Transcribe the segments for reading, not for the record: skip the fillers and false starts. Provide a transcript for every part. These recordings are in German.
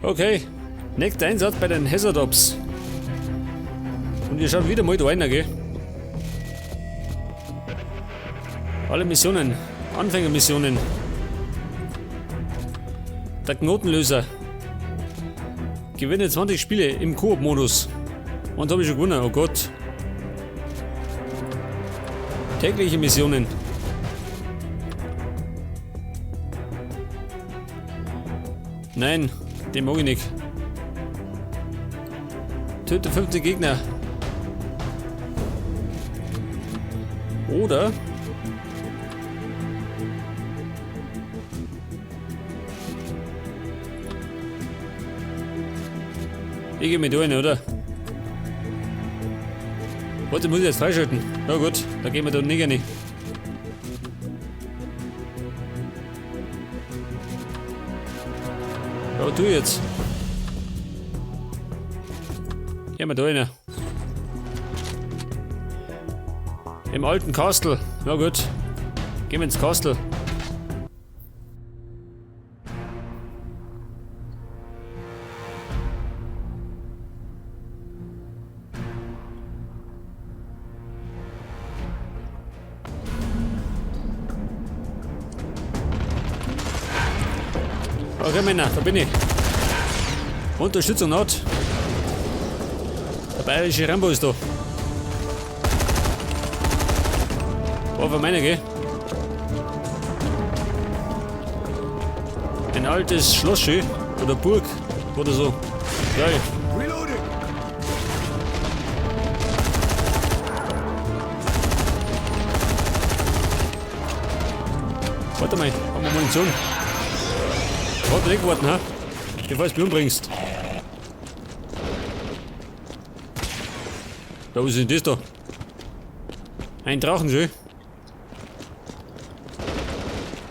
Okay, nächster Einsatz bei den Hazardops. Und wir schauen wieder mal da rein, gell? Alle Missionen, Anfängermissionen. Der Knotenlöser. Gewinne 20 Spiele im Koop-Modus. Und habe ich schon gewonnen, oh Gott. Tägliche Missionen. Nein, den mag ich nicht. Töte 50 Gegner. Oder ich gehe mit rein, oder? Warte, muss ich jetzt freischalten? Na gut, da gehen wir da nicht rein. Ja, tu jetzt. Gehen wir da rein. Im alten Kastel. Na gut. Gehen wir ins Kastel. Okay, Männer, da bin ich. Unterstützung naht. Der bayerische Rambo ist da. War von meiner, gell? Ein altes Schloss oder Burg oder so. Geil. Warte mal, haben wir Munition? Warte, nicht warten, ha? Bevor du mich umbringst. Da, was ist denn das da? Ein Drachen, schön.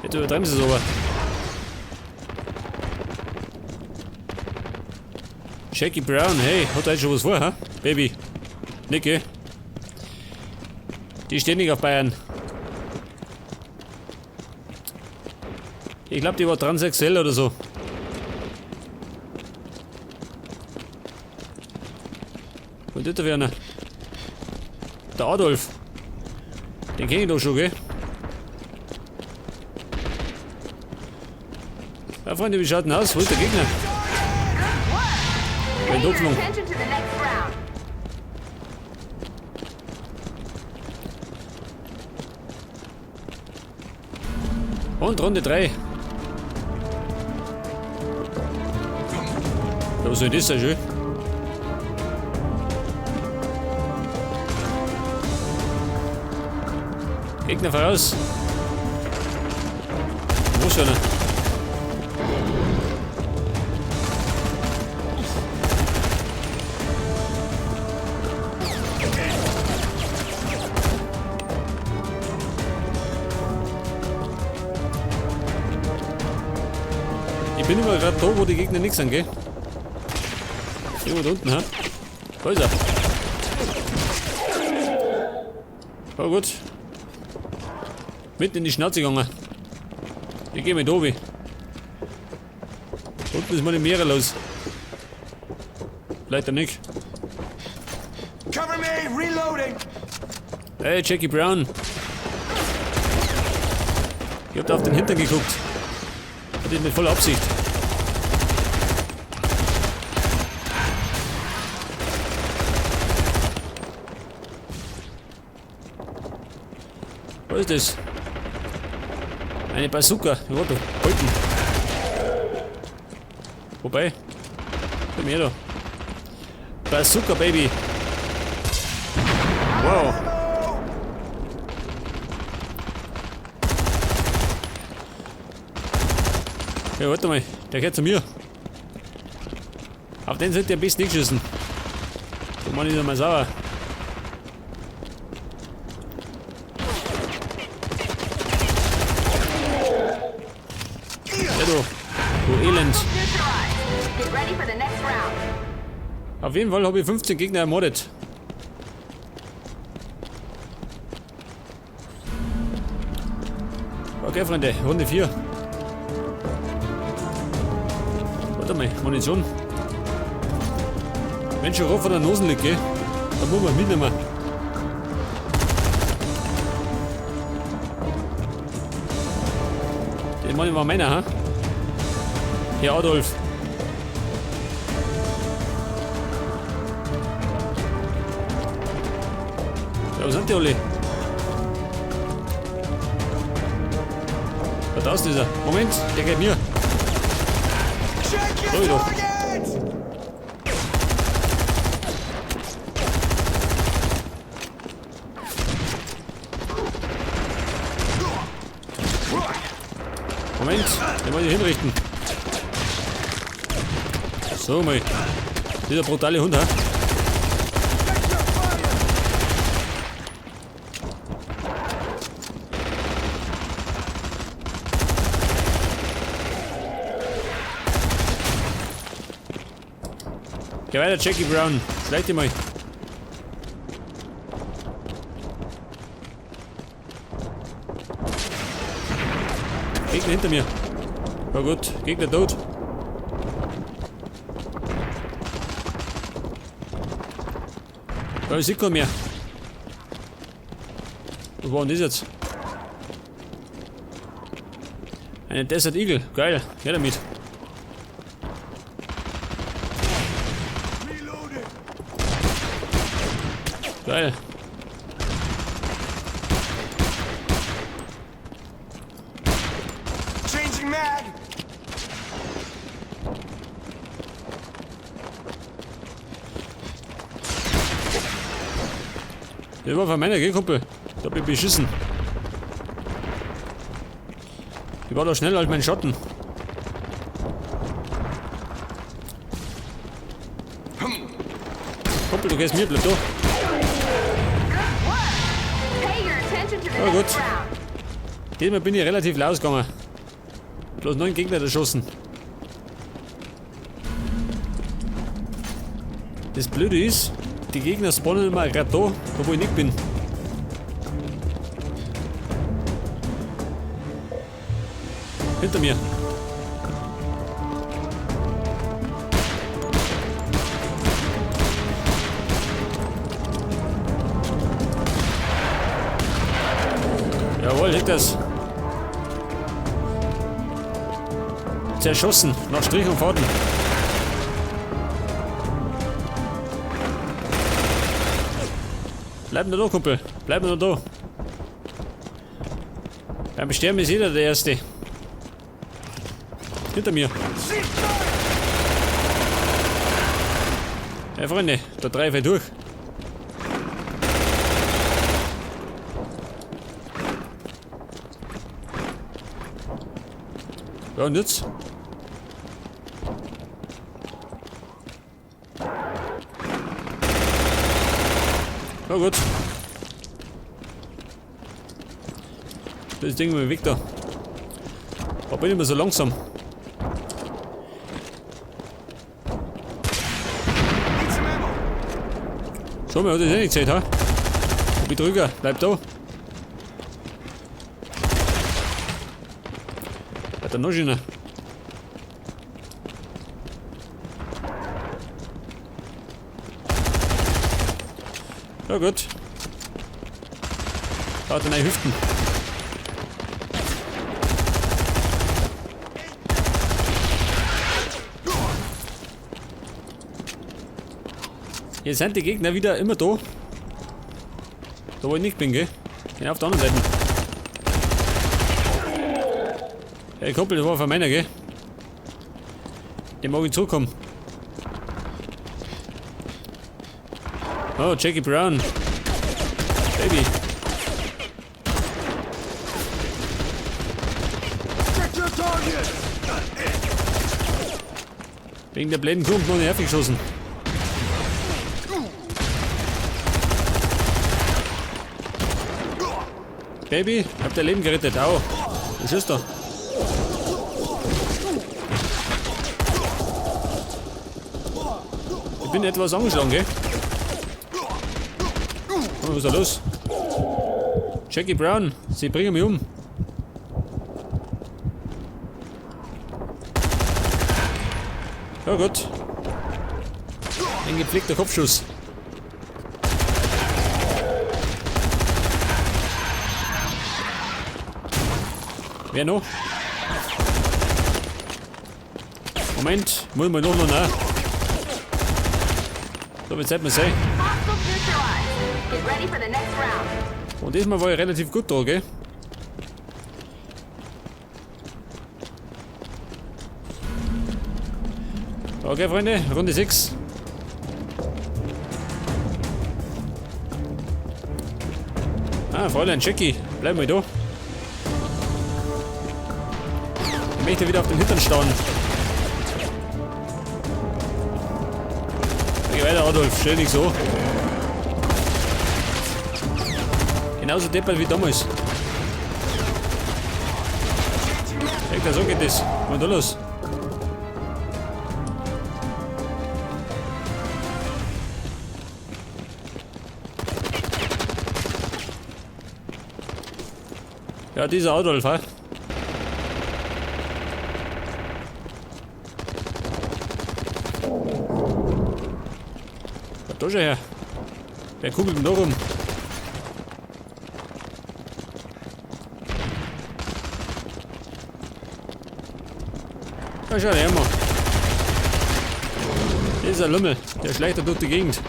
Jetzt übertreiben sie es aber. Jackie Brown, hey, hat heute schon was vor, ha? Baby. Nicht, gell? Die stehen nicht auf Bayern. Ich glaube, die war transsexuell oder so. Und das wäre einer. Der Adolf. Den kenne ich doch schon, gell? Ja, Freunde, wie schaut denn aus? Wo ist der Gegner? Ein Doppelung. Und Runde 3. Ja, was soll das sein, schön? Gegner voraus. Wo ist einer? Ich bin immer gerade da, wo die Gegner nichts sind, gell? Irgendwo da unten, ha? Da ist er. Oh gut. Mitten in die Schnauze gegangen. Ich geh mit oben. Unten ist meine Meere los. Leider nicht. Cover me, reloading. Hey, Jackie Brown. Ich hab da auf den Hintern geguckt. Hatte ich mit voller Absicht. Was ist das? Eine Bazooka. Warte, halten. Wobei? Komm her da. Bazooka, Baby. Wow. Ja, warte mal. Der gehört zu mir. Auf den sollte ich am besten nicht schießen. So mach ich noch mal sauer. Du Elend. Auf jeden Fall habe ich 15 Gegner ermordet. Okay, Freunde, Runde 4. Warte mal, Munition. Wenn schon rauf von der Nase liegt, gell? Dann muss man mitnehmen. Den Mann war meiner, ha? Hier, Adolf. Ja, wo sind die alle? Da ist dieser. Moment, der geht mir. Check So, your doch. target! Moment, den muss ich hinrichten. So, mal. Dieser brutale Hund, ha? Geh weiter, Jackie Brown. Schleich dich mal. Gegner hinter mir. Ja gut, Gegner tot. Ja, ich sehe keinen mehr. Wo war denn das jetzt? Eine Desert Eagle. Geil. Her damit. Reloading! Geil. Changing mag! Der war von meiner, gell, Kumpel? Da hab ich beschissen. Die war doch schneller als mein Schatten. Kumpel, du gehst mir, bleib da. Pay your attention to the Oh, next gut. round. Diesmal bin ich relativ losgegangen. Bloß 9 Gegner erschossen. Das Blöde ist, die Gegner spawnen immer gerade da, wo ich nicht bin. Hinter mir. Jawohl, liegt das. Zerschossen, nach Strich und Faden. Bleib nur da, Kumpel. Bleib nur da. Beim Sterben ist jeder der Erste. Hinter mir. Ja, Freunde, da treibe ich durch. Ja, und jetzt? Ja, gut. Das Ding mit dem Victor. Warum bin ich immer so langsam? Need some ammo! Schau mal, hat das eh nicht gesehen, ha? Betrüger, bleib da. Hat er noch schöner? Ja gut. Da hat er neue Hüften. Hier sind die Gegner wieder immer da. Da wo ich nicht bin, gell? Ja, auf der anderen Seite. Hey Kumpel, das war von meiner, gell? Den mag ich zurückkommen. Oh, Jackie Brown. Baby. Check your target! Wegen der blöden Kumpel noch nervig geschossen. Baby, hab dein Leben gerettet. Au. Was ist da? Ich bin etwas angeschlagen, gell? Oh, was ist da los? Jackie Brown, sie bringen mich um. Ja gut. Ein gepflegter Kopfschuss. Wer noch? Moment, muss man noch nach. So, jetzt hätten wir sehen. Hostile neutralized. Get ready for the next round. Und diesmal war ich relativ gut da, gell? Okay, Freunde, Runde 6. Ah, Fräulein Jackie, bleib mal da. Ich möchte wieder auf den Hintern stauen. Geh weiter, Adolf, stell dich so. Genauso deppert wie damals. Hector, so geht das. Was ist da los? Ja, dieser Adolf, ha? Was da schon her? Wer kugelt denn da rum? Ja, schau her mal. Hier ist ein Lümmel, der schleicht da durch die Gegend.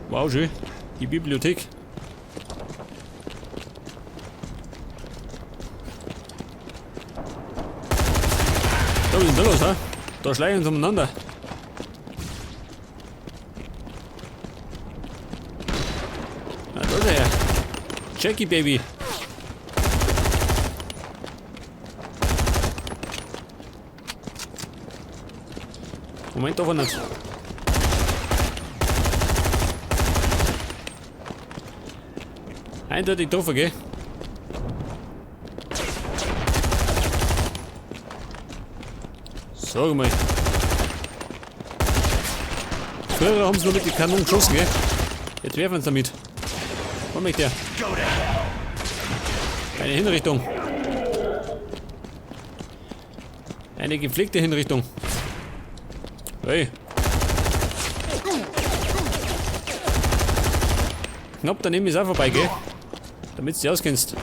Wow, schön. Die Bibliothek. Was ist denn da los, ha? Da schleichen sie umeinander. Na, da ist er her. Jackie, Baby. Moment, aber nicht. Eindeutig doof, gell? Sag mal. Früher haben sie nur mit den Kanonen geschossen, gell? Jetzt werfen sie damit. Komm mit der. Eine Hinrichtung. Eine gepflegte Hinrichtung. Hey. Knapp daneben ist auch vorbei, gell? Damit du dich auskennst.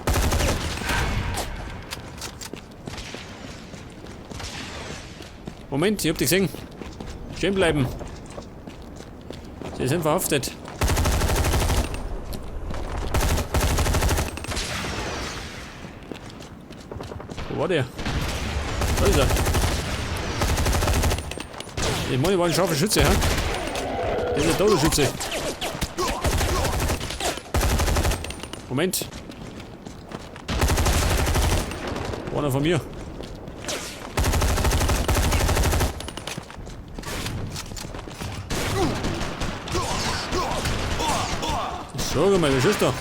Moment, ich hab dich gesehen. Stehen bleiben. Sie sind verhaftet. Wo war der? Da ist er. Ich meine, war ein scharfer Schütze, hä? Das ist ein toter Schütze. Moment. War einer von mir. Sag mal, was ist da?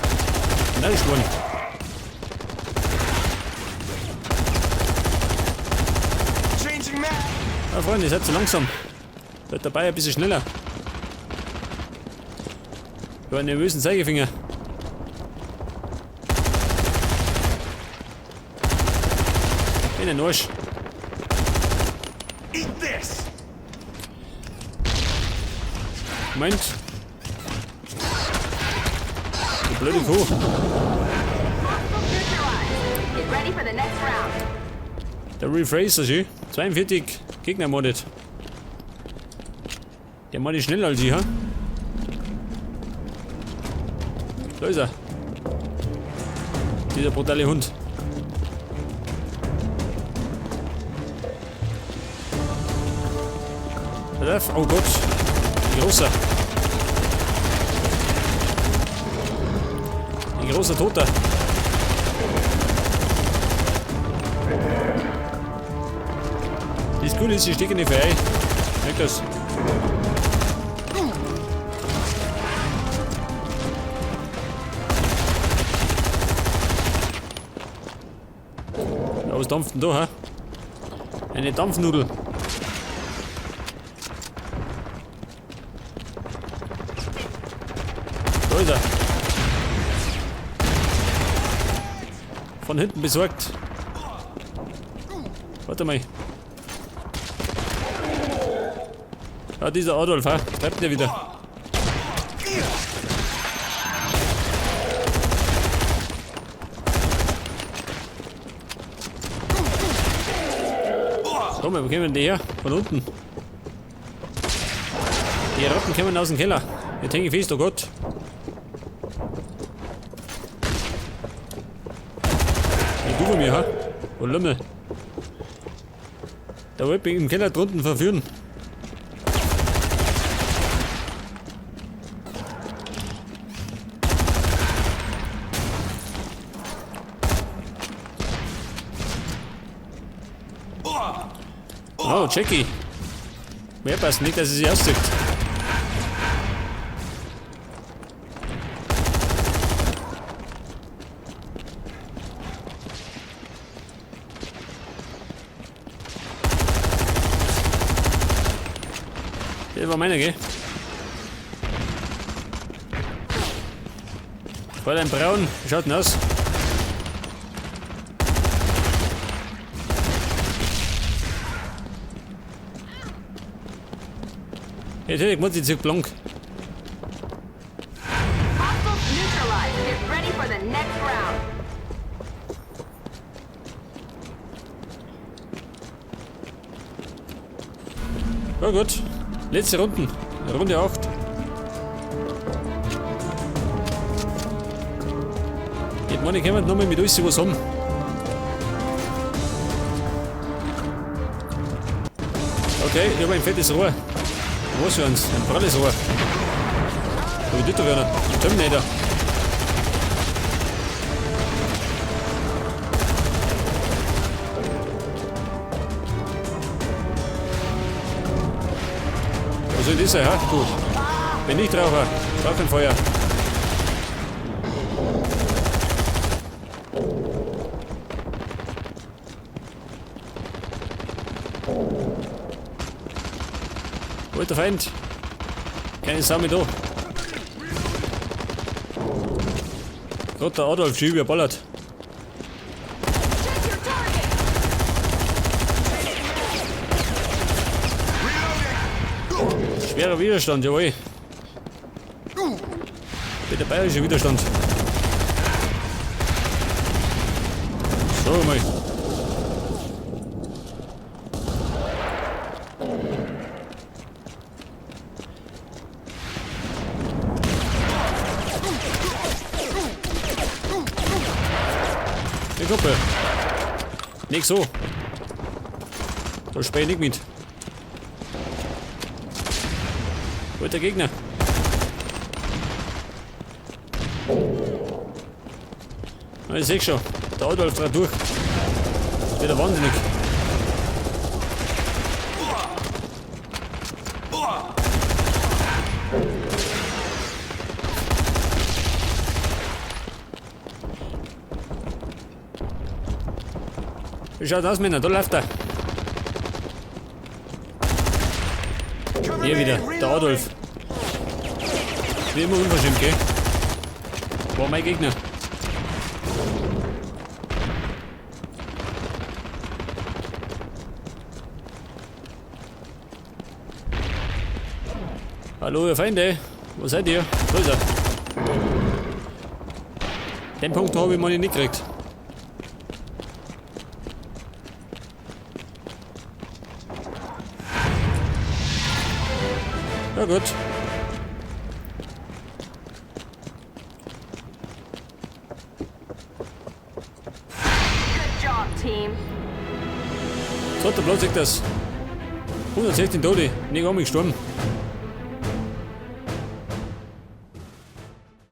Nein, Schwan. Changing map. Ja, Freunde, ihr seid zu langsam. Seid dabei ein bisschen schneller. Für einen nervösen Zeigefinger. In den Arsch. Eat this. Moment. Du blöde Kuh. Hostile neutralized. Get ready for the next round. Der Rephrase, schön. 42 Gegner ermordet. Der macht die schneller als ich, ha? Da ist er. Dieser brutale Hund. Oh Gott. Ein großer. Ein großer Toter. Das Coole ist, ich stecke nicht frei. Merkt das? Ja, was dampft denn da, ha? Eine Dampfnudel. Da ist er. Von hinten besorgt. Warte mal. Ah, dieser Adolf, ha? Treibt der wieder. So, wo kommen die her? Von unten. Die Ratten kommen aus dem Keller. Jetzt hänge ich fest, oh Gott. Die du von mir, ha? Oh Lümmel. Da wollte ich im Keller drunten verführen. Oh, Jackie. Mehr passt nicht, dass sie sich auszieht. Der war meiner, gell? Fräulein Braun, wie schaut denn aus? Natürlich muss ich zurück blank. Hostiles neutralized. Get ready for the next round. Ja gut. Letzte Runden. Runde 8. Jetzt meine ich, können wir nochmal mit uns was haben. Okay, ich habe ein fettes Rohr. Was für uns? Ein pralles Rohr. Wie tut er werden? Terminator. Was soll das sein, ha? Du. Bin nicht Raucher. Brauch kein Feuer. Alter Feind. Keine Sau mit da. Gott, der Adolf schiebt ja ballert. Schwerer Widerstand, jawohl. Der bayerische Widerstand. So mal. Die Gruppe. Nicht so. Da spiel ich nicht mit. Wo ist der Gegner? Ah, ich seh schon. Der Adolf dreht durch. Ist wieder wahnsinnig. Wie schaut aus, Männer? Da läuft er. Hier wieder, der Adolf. Wie immer unverschämt, gell? War mein Gegner. Hallo, ihr Feinde. Wo seid ihr? Wo ist er? Den Punkt habe ich mal nicht gekriegt. Ja gut. Good job, team. So, der Platz sagt das. 116 Tote, nicht einmal gestorben.